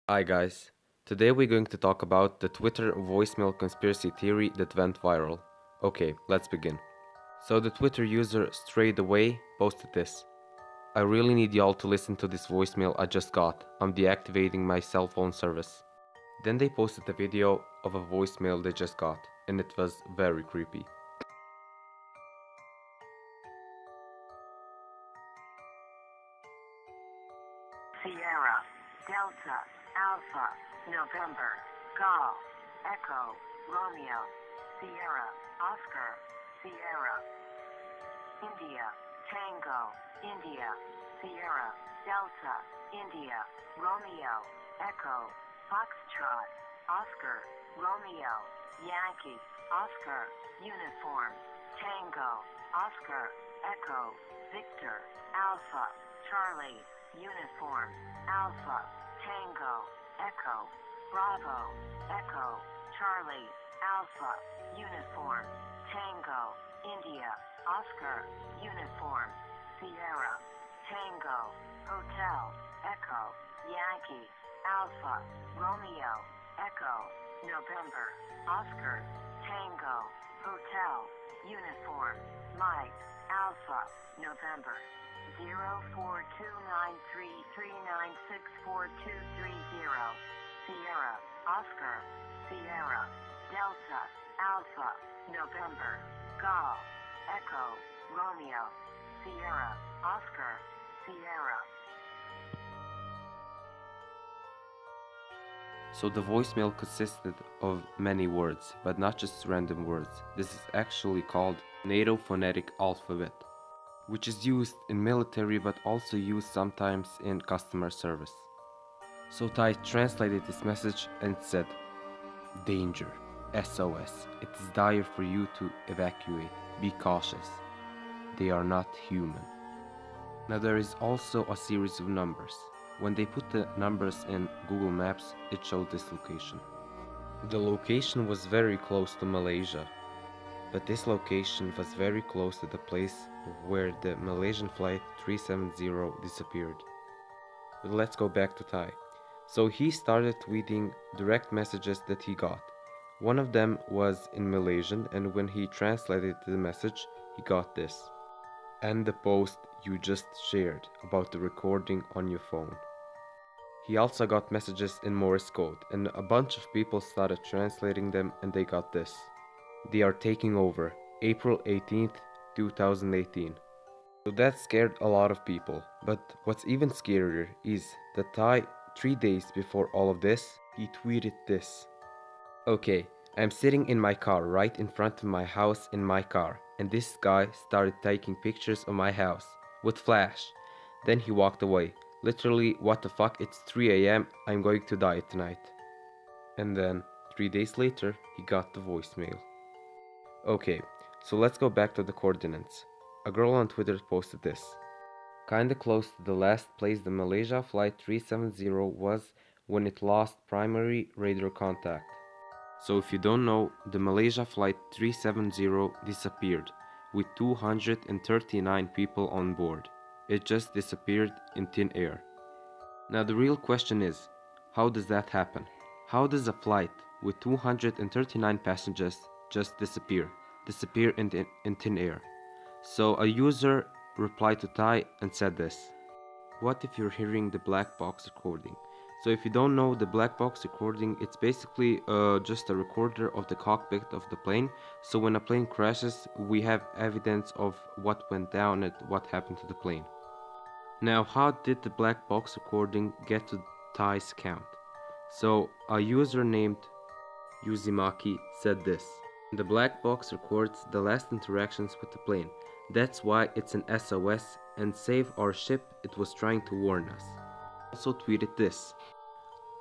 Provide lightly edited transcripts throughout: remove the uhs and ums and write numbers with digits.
Hi guys, today we're going to talk about the Twitter voicemail conspiracy theory that went viral. Okay, let's begin. So the Twitter user Strayed Away posted this. I really need y'all to listen to this voicemail I just got. I'm deactivating my cell phone service. Then they posted a video of a voicemail they just got, and it was very creepy. Sierra, Delta, Alpha, November, Golf, Echo, Romeo, Sierra, Oscar, Sierra, India, Tango, India, Sierra, Delta, India, Romeo, Echo, Foxtrot, Oscar, Romeo, Yankee, Oscar, Uniform, Tango, Oscar, Echo, Victor, Alpha, Charlie, Uniform, Alpha, Tango, Echo, Bravo, Echo, Charlie, Alpha, Uniform, Tango, India, Oscar, Uniform, Sierra, Tango, Hotel, Echo, Yankee, Alpha, Romeo, Echo, November, Oscar, Tango, Hotel, Uniform, Mike, Alpha, November. 042933964230 Sierra, Oscar, Sierra, Delta, Alpha, November, Golf, Echo, Romeo, Sierra, Oscar, Sierra. So the voicemail consisted of many words, but not just random words. This is actually called NATO phonetic alphabet, which is used in military but also used sometimes in customer service. So Ty translated this message and said, Danger, SOS, it is dire for you to evacuate, be cautious. They are not human. Now there is also a series of numbers. When they put the numbers in Google Maps, it showed this location. The location was very close to Malaysia, but this location was very close to the place where the Malaysian flight 370 disappeared. But let's go back to Ty. So he started tweeting direct messages that he got. One of them was in Malaysian, and when he translated the message, he got this. And the post you just shared about the recording on your phone. He also got messages in Morse code, and a bunch of people started translating them, and they got this. They are taking over, April 18th, 2018. So that scared a lot of people, but what's even scarier is that Ty, 3 days before all of this, he tweeted this. Okay, I'm sitting in my car right in front of my house in my car, and this guy started taking pictures of my house, with flash. Then he walked away. Literally, what the fuck, it's 3 AM, I'm going to die tonight. And then, 3 days later, he got the voicemail. Okay, so let's go back to the coordinates. A girl on Twitter posted this. Kinda close to the last place the Malaysia flight 370 was when it lost primary radar contact. So if you don't know, the Malaysia flight 370 disappeared with 239 people on board. It just disappeared in thin air. Now the real question is, how does that happen? How does a flight with 239 passengers just disappear in thin air? So a user replied to Ty and said this. What if you're hearing the black box recording? So if you don't know the black box recording, it's basically just a recorder of the cockpit of the plane. So when a plane crashes, we have evidence of what went down and what happened to the plane. Now, how did the black box recording get to Ty's account? So a user named Yuzimaki said this. The black box records the last interactions with the plane. That's why it's an SOS, and save our ship, it was trying to warn us. Also tweeted this.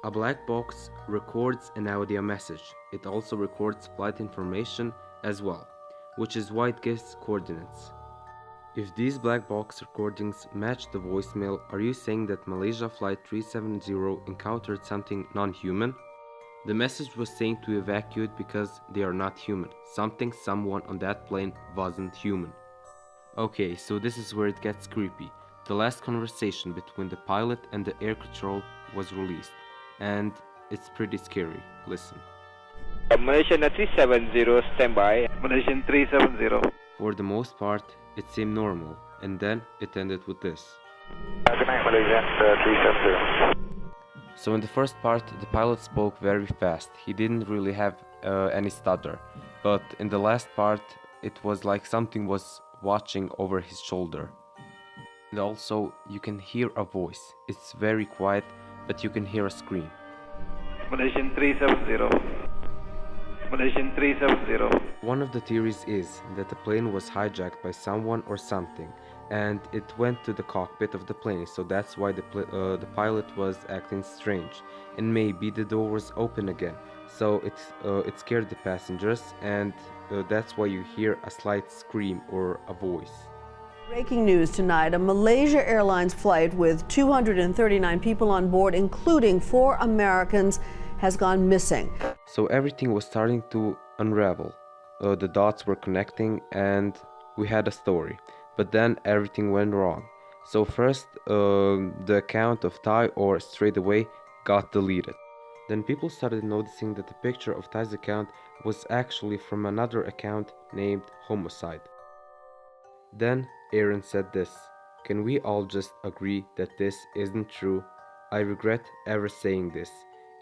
A black box records an audio message. It also records flight information as well, which is why it gives coordinates. If these black box recordings match the voicemail, are you saying that Malaysia flight 370 encountered something non-human? The message was saying to evacuate because they are not human. Someone on that plane wasn't human. Okay, so this is where it gets creepy. The last conversation between the pilot and the air control was released. and it's pretty scary. Listen. Malaysian 370, standby. Malaysian 370. For the most part, it seemed normal, and then it ended with this. Good night, Malaysian 370. So in the first part, the pilot spoke very fast. He didn't really have any stutter. But in the last part, it was like something was watching over his shoulder. And also, you can hear a voice. It's very quiet, but you can hear a scream. Malaysian 370. Malaysian 370. One of the theories is that the plane was hijacked by someone or something, and it went to the cockpit of the plane, so that's why the pilot was acting strange, and maybe the door was open again, so it scared the passengers, and that's why you hear a slight scream or a voice. Breaking news tonight, a Malaysia Airlines flight with 239 people on board, including 4 Americans, has gone missing. So everything was starting to unravel. The dots were connecting and we had a story. But then everything went wrong. So first, the account of Ty or Straight Away got deleted. Then people started noticing that the picture of Ty's account was actually from another account named Homicide. Then Aaron said this: "Can we all just agree that this isn't true? I regret ever saying this.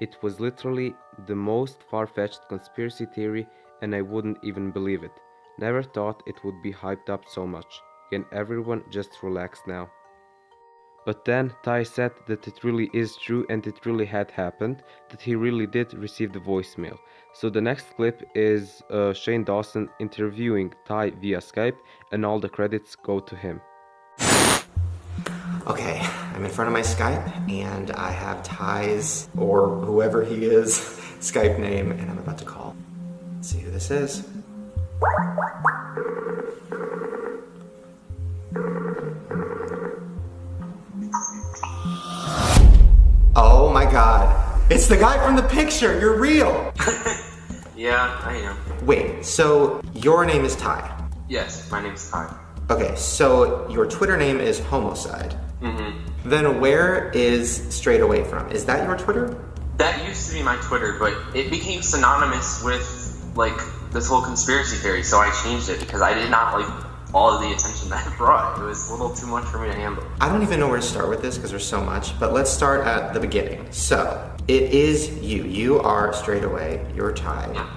It was literally the most far-fetched conspiracy theory and I wouldn't even believe it. Never thought it would be hyped up so much. Can everyone just relax now?" But then Ty said that it really is true and it really had happened, that he really did receive the voicemail. So the next clip is Shane Dawson interviewing Ty via Skype, and all the credits go to him. Okay, I'm in front of my Skype and I have Ty's, or whoever he is, Skype name, and I'm about to call. Let's see who this is. Oh my god, it's the guy from the picture, you're real! Yeah, I am. Wait, so your name is Ty? Yes, my name's Ty. Okay, so your Twitter name is Homicide. Mm-hmm. Then where is Straight Away from? Is that your Twitter? That used to be my Twitter, but it became synonymous with, like, this whole conspiracy theory, so I changed it because I did not like all of the attention that it brought. It was a little too much for me to handle. I don't even know where to start with this because there's so much, but let's start at the beginning. So, it is you. You are Straight Away. You're Ty. Yeah.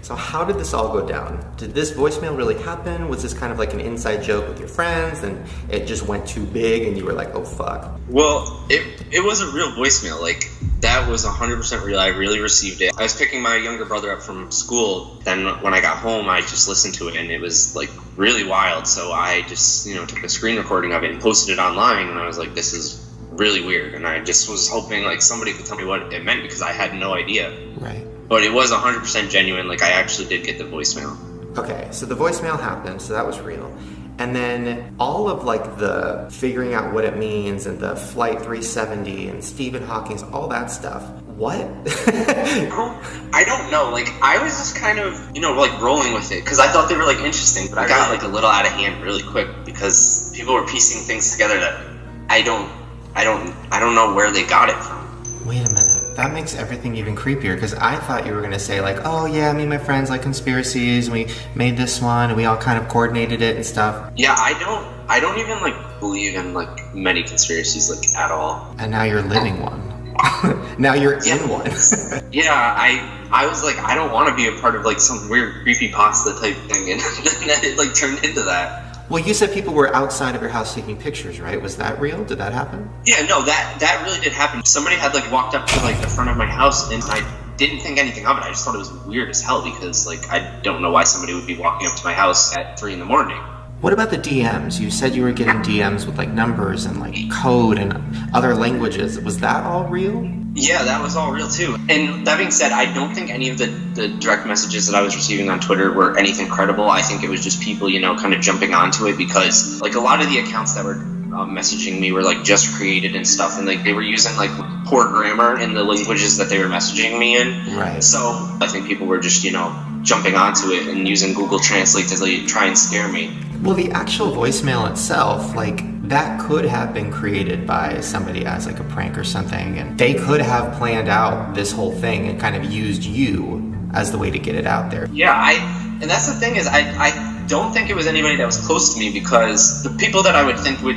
So how did this all go down? Did this voicemail really happen? Was this kind of like an inside joke with your friends and it just went too big and you were like, oh fuck? Well, it was a real voicemail. Like, that was 100% real. I really received it. I was picking my younger brother up from school. Then when I got home, I just listened to it and it was like really wild. So I just, took a screen recording of it and posted it online, and I was like, this is really weird. And I just was hoping like somebody could tell me what it meant because I had no idea. Right. But it was 100% genuine. Like, I actually did get the voicemail. Okay, so the voicemail happened, so that was real. And then all of like the figuring out what it means and the Flight 370 and Stephen Hawking's, all that stuff. What? I don't know. Like, I was just kind of, like rolling with it because I thought they were like interesting, but I got like a little out of hand really quick because people were piecing things together that I don't know where they got it from. Wait a minute. That makes everything even creepier because I thought you were going to say like, oh yeah, me and my friends like conspiracies and we made this one and we all kind of coordinated it and stuff. Yeah, I don't even like believe in like many conspiracies like at all. And now you're living one. Now you're in one. Yeah, I was like, I don't want to be a part of like some weird creepypasta type thing, and then it like turned into that. Well, you said people were outside of your house taking pictures, right? Was that real? Did that happen? Yeah, no, that really did happen. Somebody had like walked up to like the front of my house, and I didn't think anything of it. I just thought it was weird as hell because like I don't know why somebody would be walking up to my house at 3 a.m. What about the DMs? You said you were getting DMs with like numbers and like code and other languages. Was that all real? Yeah, that was all real too. And that being said, I don't think any of the direct messages that I was receiving on Twitter were anything credible. I think it was just people, kind of jumping onto it because like a lot of the accounts that were messaging me were like just created and stuff, and like they were using like poor grammar in the languages that they were messaging me in. Right. So I think people were just, jumping onto it and using Google Translate to like, try and scare me. Well, the actual voicemail itself, like that could have been created by somebody as like a prank or something, and they could have planned out this whole thing and kind of used you as the way to get it out there. Yeah, and that's the thing is I don't think it was anybody that was close to me, because the people that I would think would,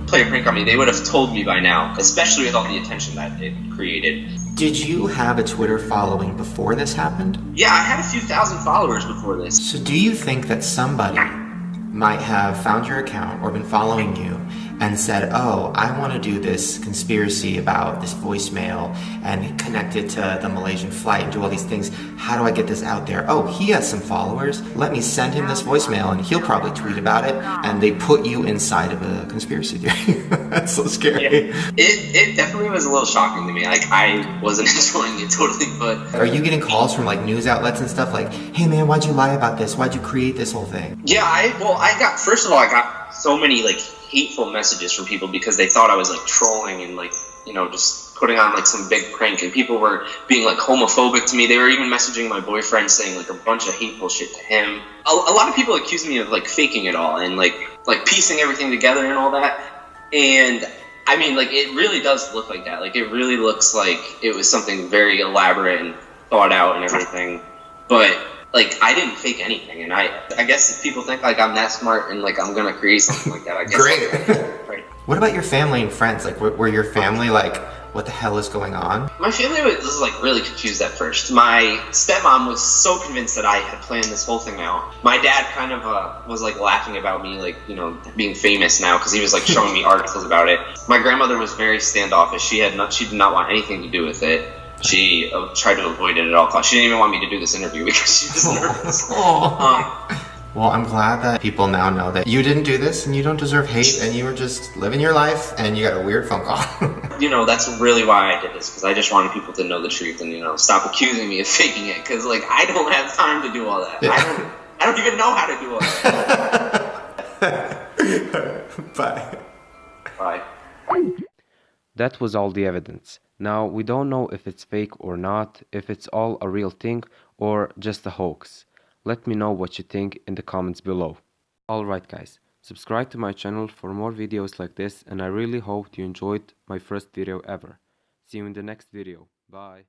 play a prank on me, they would have told me by now, especially with all the attention that it created. Did you have a Twitter following before this happened? Yeah, I had a few thousand followers before this. So do you think that somebody might have found your account or been following you and said, oh, I want to do this conspiracy about this voicemail and connect it to the Malaysian flight and do all these things. How do I get this out there? Oh, he has some followers. Let me send him this voicemail and he'll probably tweet about it. And they put you inside of a conspiracy theory. That's so scary. Yeah. It definitely was a little shocking to me. Like, I wasn't enjoying it totally, but... Are you getting calls from like news outlets and stuff like, hey man, why'd you lie about this? Why'd you create this whole thing? Yeah, I got so many like hateful messages from people because they thought I was like trolling and like, just putting on like some big prank, and people were being like homophobic to me. They were even messaging my boyfriend saying like a bunch of hateful shit to him. A lot of people accused me of like faking it all and like piecing everything together and all that. And I mean, like, it really does look like that. Like, it really looks like it was something very elaborate and thought out and everything. But like, I didn't fake anything, and I guess if people think like I'm that smart and like I'm gonna create something like that, I guess. Great. Right. What about your family and friends? Like, were your family like, what the hell is going on? My family was like really confused at first. My stepmom was so convinced that I had planned this whole thing out. My dad kind of was like laughing about me, like, being famous now, because he was like showing me articles about it. My grandmother was very standoffish. She did not want anything to do with it. She tried to avoid it at all costs. She didn't even want me to do this interview because she was nervous. Well, I'm glad that people now know that you didn't do this and you don't deserve hate and you were just living your life and you got a weird phone call. That's really why I did this, because I just wanted people to know the truth and, stop accusing me of faking it, because, like, I don't have time to do all that. Yeah. I don't even know how to do all that. Bye. Bye. That was all the evidence. Now, we don't know if it's fake or not, if it's all a real thing or just a hoax. Let me know what you think in the comments below. Alright guys, subscribe to my channel for more videos like this, and I really hope you enjoyed my first video ever. See you in the next video. Bye.